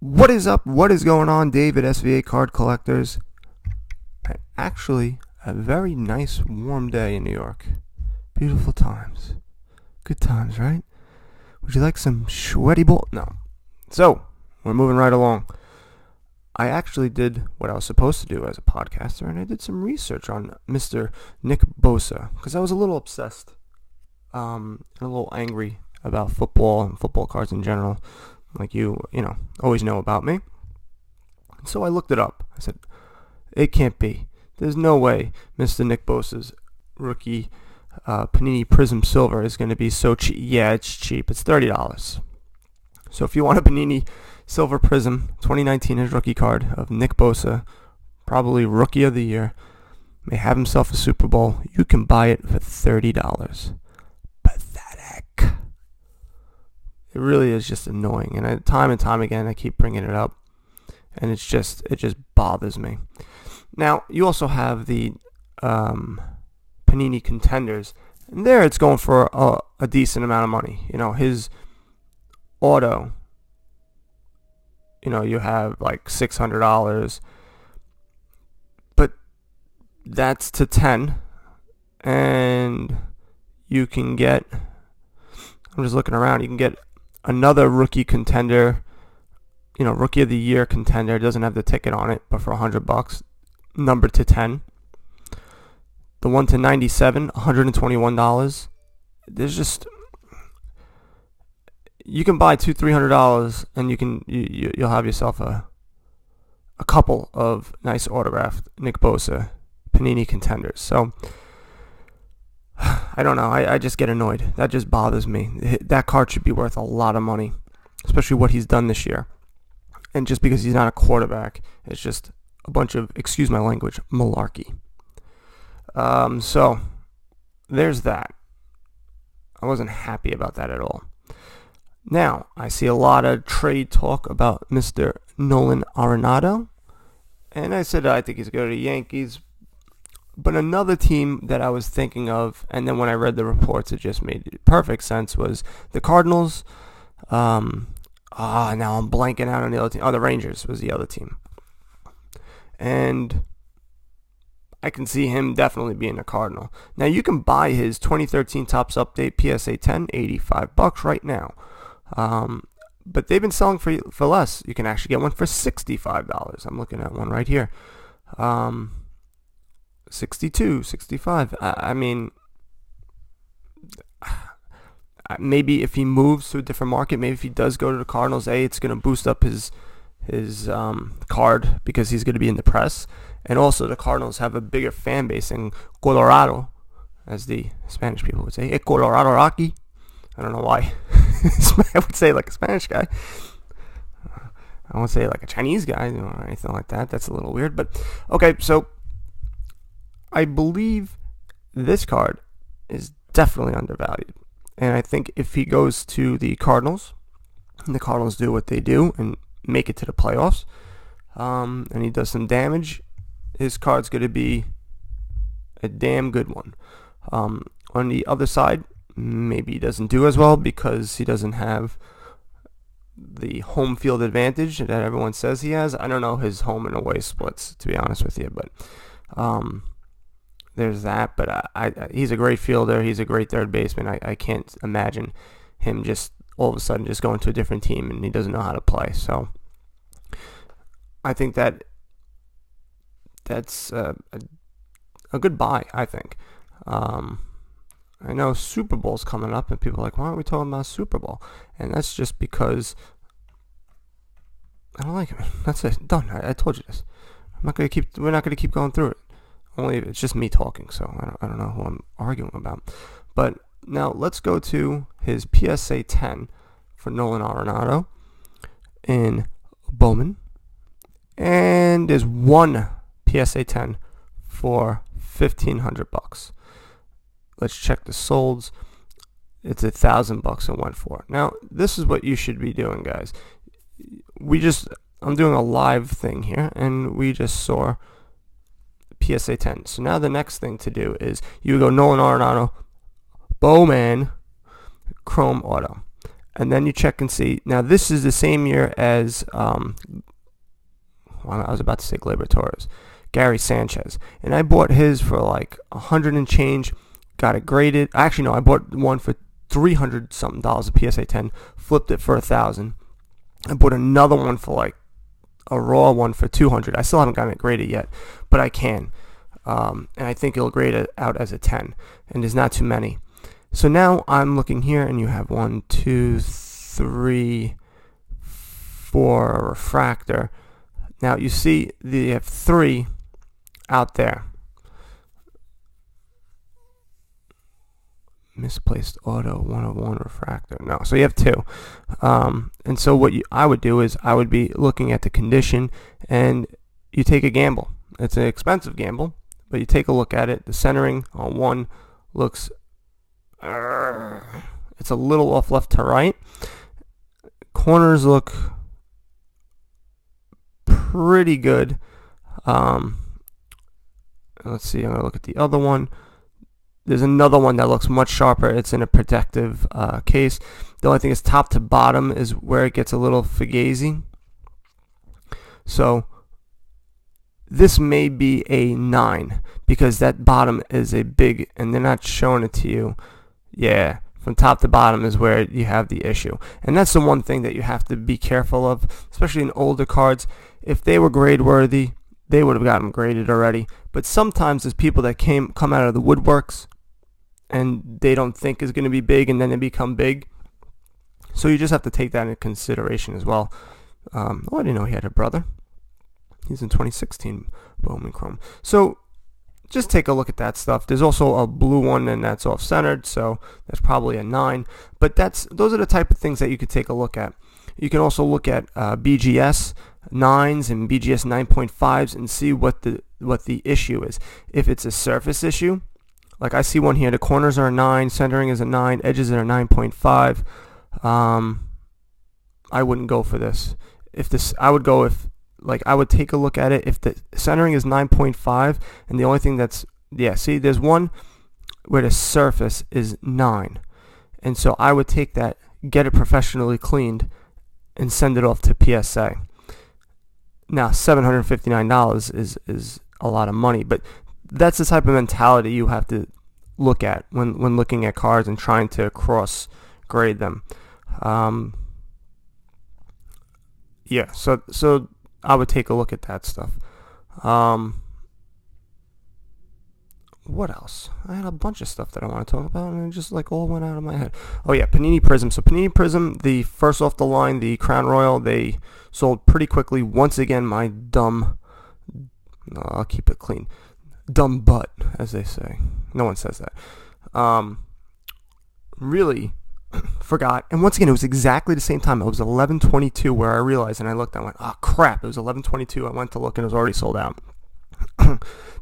What is up? What is going on, David SVA Card Collectors? Actually, a very nice warm day in New York. Beautiful times. Good times, right? Would you like some sweaty ball? No. So, we're moving right along. I actually did what I was supposed to do as a podcaster, and I did some research on Mr. Nick Bosa, because I was a little obsessed, and a little angry about football and football cards in general, like you always know about me. And so I looked it up. I said, it can't be. There's no way Mr. Nick Bosa's rookie Panini Prism Silver is going to be so cheap. Yeah, it's cheap. It's $30. So if you want a Panini Silver Prism 2019 his rookie card of Nick Bosa, probably Rookie of the Year, may have himself a Super Bowl, you can buy it for $30. Pathetic. It really is just annoying, and time again I keep bringing it up, and it just bothers me. Now you also have the Panini Contenders, and there it's going for a decent amount of money. His auto, you have like $600, but that's to 10, and you can get, I'm just looking around, you can get another rookie contender, Rookie of the Year contender. It doesn't have the ticket on it, but for $100, numbered to 10. The 1 to 97, $121. There's just, you can buy $200-$300, and you'll have yourself a couple of nice autographed Nick Bosa Panini Contenders. So I don't know. I just get annoyed. That just bothers me. That card should be worth a lot of money, especially what he's done this year. And just because he's not a quarterback, it's just a bunch of, excuse my language, malarkey. So there's that. I wasn't happy about that at all. Now, I see a lot of trade talk about Mr. Nolan Arenado, and I said I think he's going to the Yankees. But another team that I was thinking of, and then when I read the reports, it just made perfect sense, was the Cardinals. Now I'm blanking out on the other team. Oh, the Rangers was the other team. And I can see him definitely being a Cardinal. Now, you can buy his 2013 Topps Update PSA 10, $85 right now. But they've been selling for less. You can actually get one for $65. I'm looking at one right here. 62, 65. I mean, maybe if he moves to a different market, maybe if he does go to the Cardinals, it's going to boost up his card because he's going to be in the press. And also, the Cardinals have a bigger fan base in Colorado, as the Spanish people would say. Colorado Rocky. I don't know why I would say like a Spanish guy. I won't say like a Chinese guy or anything like that. That's a little weird. But, okay, so I believe this card is definitely undervalued. And I think if he goes to the Cardinals, and the Cardinals do what they do and make it to the playoffs, and he does some damage, his card's going to be a damn good one. On the other side, maybe he doesn't do as well because he doesn't have the home field advantage that everyone says he has. I don't know his home and away splits, to be honest with you, but there's that. But he's a great fielder. He's a great third baseman. I can't imagine him just all of a sudden just going to a different team and he doesn't know how to play. So I think that's a good buy, I think. I know Super Bowl's coming up, and people are like, why aren't we talking about Super Bowl? And that's just because I don't like it. That's it. Done. I told you this. We're not gonna keep going through it. Only it's just me talking, so I don't know who I'm arguing about. But now let's go to his PSA 10 for Nolan Arenado in Bowman, and there's one PSA 10 for $1,500. Let's check the solds. It's $1,000 it went for. Now, this is what you should be doing, guys. I'm doing a live thing here, and we just saw PSA 10. So now the next thing to do is you go Nolan Arenado, Bowman, Chrome Auto. and then you check and see. Now this is the same year as well, I was about to say Gleyber Torres, Gary Sanchez, and I bought his for like $100 and change. Got it graded. Actually, no, I bought one for $300 something, a PSA 10. Flipped it for $1,000. I bought another one for like a raw one for $200. I still haven't gotten it graded yet, but I can, and I think it'll grade it out as a 10. And there's not too many. So now I'm looking here, and you have 1, 2, 3, 4 refractor. Now you see you have 3 out there. Misplaced auto 101 refractor. No, so you have 2. And so what I would do is I would be looking at the condition, and you take a gamble. It's an expensive gamble, but you take a look at it. The centering on one looks, it's a little off left to right. Corners look pretty good. Let's see, I'm going to look at the other one. There's another one that looks much sharper. It's in a protective case. The only thing is top to bottom is where it gets a little fugazi. So this may be a 9 because that bottom is a big, and they're not showing it to you. Yeah, from top to bottom is where you have the issue. And that's the one thing that you have to be careful of, especially in older cards. If they were grade worthy, they would have gotten them graded already. But sometimes there's people that come out of the woodworks and they don't think is going to be big, and then they become big. So you just have to take that into consideration as well. I didn't know he had a brother. He's in 2016 Bowman Chrome. So just take a look at that stuff. There's also a blue one, and that's off-centered, so that's probably a 9. But those are the type of things that you could take a look at. You can also look at BGS 9s and BGS 9.5s and see what the issue is. If it's a surface issue, like I see one here, the corners are a 9, centering is a 9, edges are a 9.5. I wouldn't go for this. I would take a look at it if the centering is 9.5, and the only thing see, there's one where the surface is 9, and so I would take that, get it professionally cleaned, and send it off to PSA. Now, $759 is a lot of money, but that's the type of mentality you have to look at when looking at cards and trying to cross grade them. So I would take a look at that stuff. What else? I had a bunch of stuff that I want to talk about, and it just all went out of my head. Oh yeah, Panini Prism. So Panini Prism, the first off the line, the Crown Royal, they sold pretty quickly. Once again, my dumb, I'll keep it clean, dumb butt, as they say. No one says that. Really forgot. And once again, it was exactly the same time. It was 11:22 where I realized, and I looked, I went, oh crap, it was 11:22. I went to look, and it was already sold out.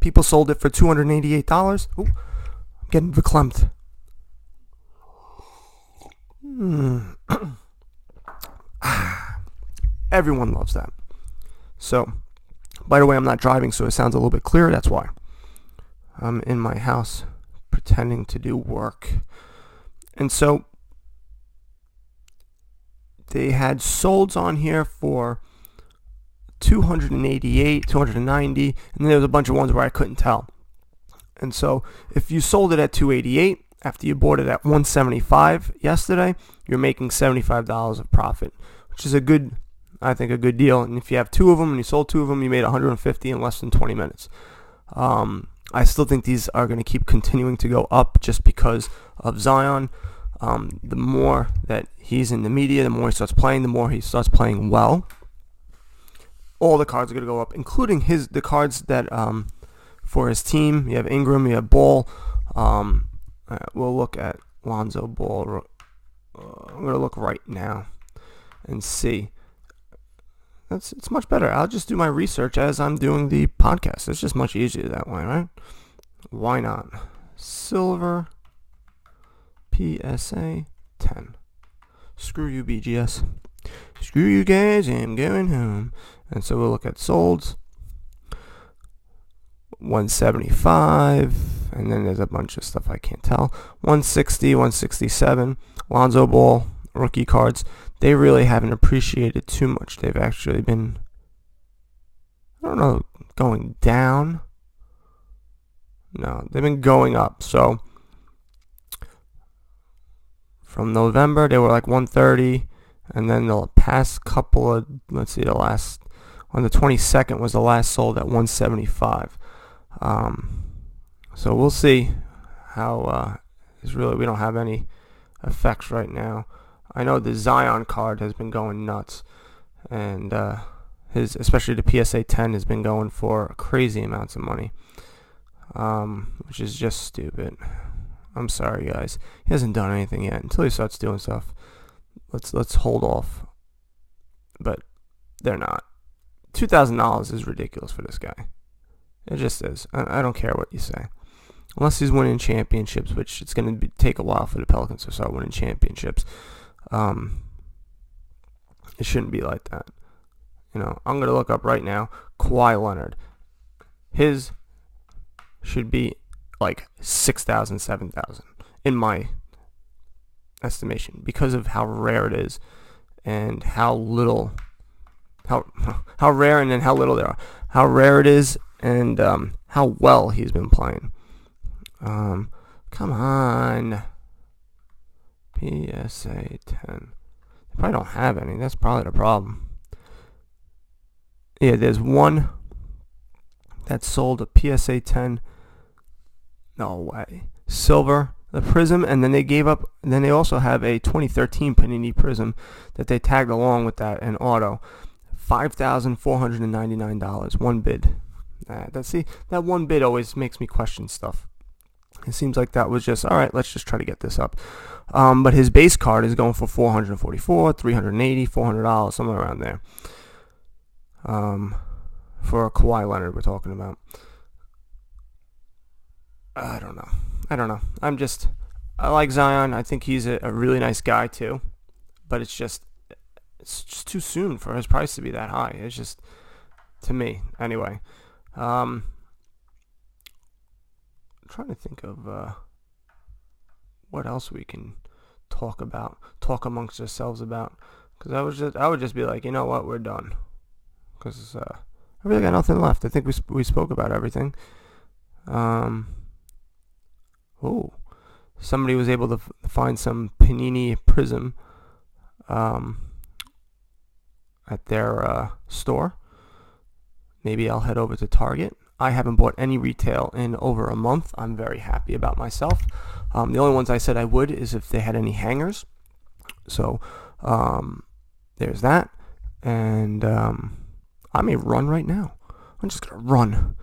People sold it for $288. Ooh, I'm getting verklempt. Everyone loves that. So, by the way, I'm not driving, so it sounds a little bit clearer. That's why. I'm in my house pretending to do work. And so, they had solds on here for $288, $290, and then there was a bunch of ones where I couldn't tell. And so if you sold it at $288 after you bought it at $175 yesterday, you're making $75 of profit, which is I think a good deal. And if you have 2 of them and you sold 2 of them, you made $150 in less than 20 minutes. I still think these are going to keep continuing to go up just because of Zion. The more that he's in the media, the more he starts playing, the more he starts playing well. All the cards are going to go up, including the cards that for his team. You have Ingram, you have Ball. We'll look at Lonzo Ball. I'm going to look right now and see. It's much better. I'll just do my research as I'm doing the podcast. It's just much easier that way, right? Why not? Silver PSA 10. Screw you, BGS. Screw you guys, I'm going home. And so we'll look at solds. 175, and then there's a bunch of stuff I can't tell. 160, 167. Lonzo Ball, rookie cards, they really haven't appreciated too much. They've actually been, I don't know, going down. No, they've been going up. So from November, they were like 130, and then the past couple of, let's see, the last, on the 22nd was the last sold at 175. So we'll see how, we don't have any effects right now. I know the Zion card has been going nuts, and especially the PSA 10 has been going for crazy amounts of money, which is just stupid. I'm sorry, guys. He hasn't done anything yet. Until he starts doing stuff, let's hold off. But they're not. $2,000 is ridiculous for this guy. It just is. I don't care what you say. Unless he's winning championships, which it's going to take a while for the Pelicans to start winning championships. It shouldn't be like that. I'm going to look up right now. Kawhi Leonard. His should be like 6,000, 7,000 in my estimation, because of how rare it is and how little, how rare and then how little there are. How rare it is and how well he's been playing. Come on. PSA 10. They probably don't have any. That's probably the problem. Yeah, there's one that sold a PSA 10. No way. Silver, the Prism, and then they also have a 2013 Panini Prism that they tagged along with that in auto. $5,499. One bid. That one bid always makes me question stuff. It seems like that was just, all right, let's just try to get this up. But his base card is going for $444, $380, $400, somewhere around there. For a Kawhi Leonard we're talking about. I don't know. I like Zion. I think he's a really nice guy too. But it's just too soon for his price to be that high. It's just, to me, anyway. I'm trying to think of what else we can talk amongst ourselves about. Because I would just be like, you know what, we're done. Because I really got nothing left. I think we spoke about everything. Somebody was able to find some Panini Prism at their store. Maybe I'll head over to Target. I haven't bought any retail in over a month. I'm very happy about myself. The only ones I said I would is if they had any hangers. So there's that. And I may run right now. I'm just going to run.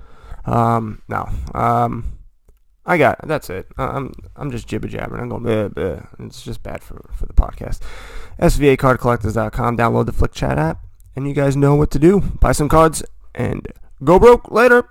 That's it. I'm just jibber jabbering. I'm going bleh, bleh. It's just bad for the podcast. SVAcardcollectors.com. Download the Flick Chat app, and you guys know what to do. Buy some cards and go broke later.